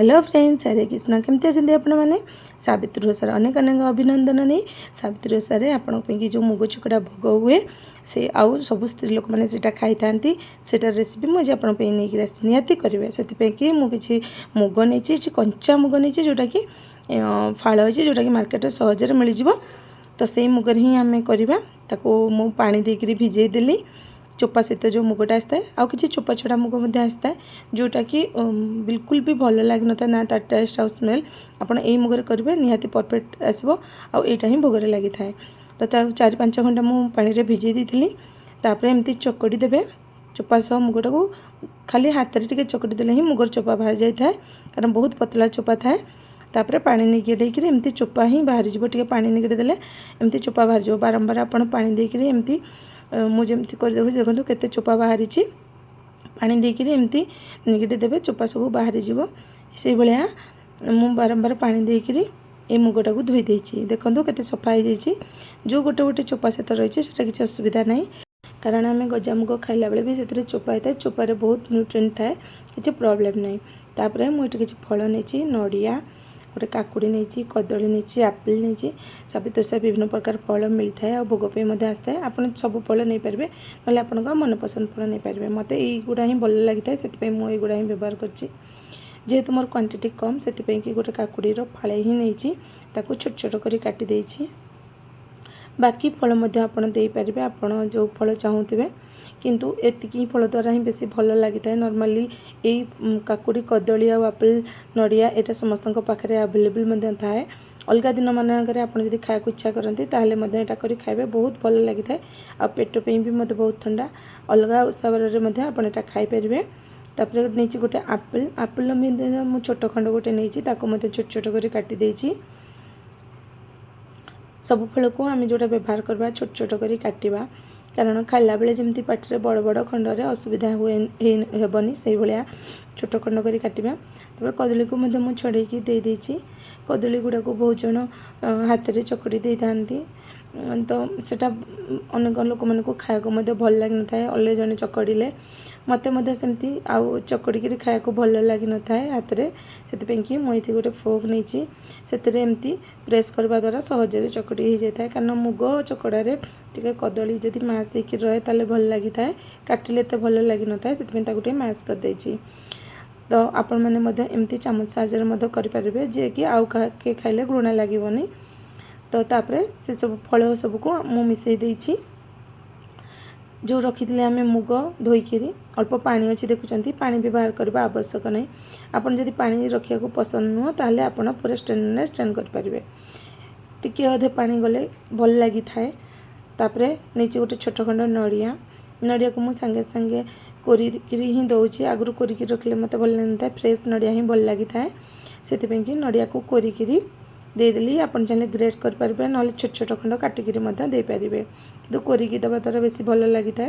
Hello friends, हरे कृष्ण। केमती अच्छे आपण मैंने सावित्री ओषार अनेक अनेक अभिनंदन। नहीं सावित्री ओषार आपण जो मुग चकड़ा भोग हुए से आउ सब स्त्री लोक मैंने खाई था रेसिपी मुझे आपंपी निहाती करेंगे से मुझे मुग नहीं कंचा मुग नहीं जोटा कि फाड़ अच्छी जोटा कि मार्केट सहजरे मिल जाव। तो से मुगर ही आम करवा मु पानी देकर भिजे देली चोपा सहित जो मुगटा आसता है आउ कि चोपा छड़ा मुग आसता है जोटा कि बिल्कुल भी भल लग न था ना तार टेस्ट आउ स्मेल आपड़ यही मुगर करेंगे निहाती परफेक्ट आसो आईटा ही भोगर लगी थाए। तो 4-5 घंटा मु पानी भिजे दी तापर एमती चकड़ी देवे चोपा सह मुगटा को खाली हाथ में टे चकड़ी देले ही मुगर चोपा बाहर जाए कारण बहुत पतला चोपा थाए। तापर पानी निगेड़े एमती चोपा ही बाहर टे पानी निगेड़ी देले एमती चोपा बाहर जाओ। बारंबार आपड़ पानी देकर एमती मुझे देखो देखो केते चोपा बाहरी पानी देकर एमती निगेड़ी देवे चोपा सब बाहरी जीव से भाया मु बारंबार पानी देकर ये मुगटा को धोई देछि। देखो केते सफा हो जाइए जो गोटे गोटे चोपा सहित रही है किसी असुविधा नहीं कारण आम गजामुग खाइला बेले भी से चोपा होता है चोपारे बहुत न्यूट्रिएंट थाए किसी प्रॉब्लम नहीं। तापर मुझे किसी फल नहीं नड़िया गोटे काकुड़ी नहीं कदली नहीं आपिल नहीं सावित्री ओषा विभिन्न प्रकार फल मिलता है और भोग पे आसता है। आप सब फल नहीं पारे ना आप मनपसंद फल नहीं पारे मत युड़ा ही भल लगी था से मुझा ही व्यवहार करेतु मोर क्वांटिटी कम से कि गोटे काकुड़ी फाड़े ही नहीं छोट छोट कर काटी देछि। बाकी फल आपड़ देपारे आपड़ जो फल चाहूे किंतु एतिकी फल द्वारा ही बेसी भल लगी था। नॉर्मली यही काकुड़ी कदली आ आपिल नड़िया यहाँ समस्त पाखे अवेलेबल थाए। अलग दिन मानक आपड़ी खाया इच्छा करते यहाँ कर खाए बहुत भल लगी था आ पेट पे भी मत बहुत ठंडा अलग ओषाबारे आप खाईपर। तापर नहीं गोटे आपिल आपिल मुझे छोट खंड गोटे नहीं छोट छोट कर काटी देछि। सब फल को आम जोटा व्यवहार करवा छोट छोट कर काटिबा कारण खाइला बेले जमी पाटे बड़ बड़ खंडे असुविधा हुए हेबनी से भाया छोट खंड कर काटिबा। तापर कदली को मुझे छड़े दे देछि। कदली गुड़ा को बहुत जन हाथ में चकड़ी दे था तो सेटा अनेक लोक मन को खाया भल लगी न था अलग जन चकड़े मत सेमती आउ चकड़ी खाया भल लगी न था हाथ में से मुझे गोटे फोक नहीं से एमती प्रेस करवा द्वारा सहजरे चकड़ी हो जाए कारण मुग चकड़े टे कदली जदि मास हो रहे ताले भल लगी था काटिले तो भल लगी न था से मास कर देछि। तो आपण मैंने एमती चामच साहाଯ୍य करें जे कि आउ के खाइले घृणा लगनी। तो तापर से सब फल सबको मु मिसई देछि जो रखी आम मुग धोईकी अल्प पानी अच्छी देखुं पानी व्यवहार करने आवश्यक नहीं। आपन जदि पानी रखा पसंद नुह ताले आपन पूरा स्ट्रेन करें टिके अधे पानी गले भल लगी थाए। तापर नहीं गोटे छोट खंड नड़िया नड़िया को मुझे सांगे सांगे कोरिकी ही दौची आगु कोरिकी रखले मत भल लगी था फ्रेश नड़िया ही भल लगी थाए से नड़िया को कोरिकी देदेली आपन चाहिए ग्रेट करें ना छोट छोट खंड काटिकी देपारे कि कोरिकी दबा द्वारा बेसी भल लगी था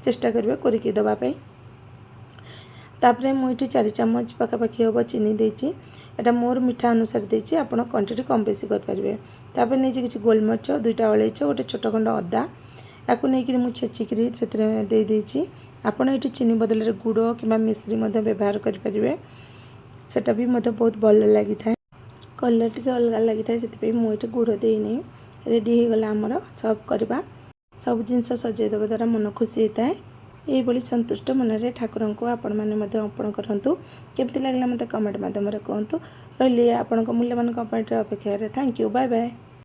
चेष्टा करेंगे कोरिकी दवाई। तापर मुझे 4 चामच पखापाखि हम चीनी देछि एटा मोर मीठा अनुसार देछि आपन क्वांटिटी कम बेसी करेंगे। तापर नहीं किसी गोलमरीच 2टा अलैच गोटे छोट खंड अदा या नहीं छेचिकी से दे देछि। आपन ये चीनी बदल गुड़ कि मिश्री व्यवहार करेंगे सेटा भी मत बहुत भल लगी था कलर टी अलग लगी था से मुझे गुड़ देनी रेडी हो गला आमर सर्व करवा सब जिनस सजेदेवा द्वारा मन खुशी होता है। यही संतुष्ट मन ठाकुर को आपण मैंने अर्पण करूँ केमती लगला मत कमेंट मध्यम कहतु रही आपण मूल्यवान कमेंट अपेक्षा। Thank you bye bye.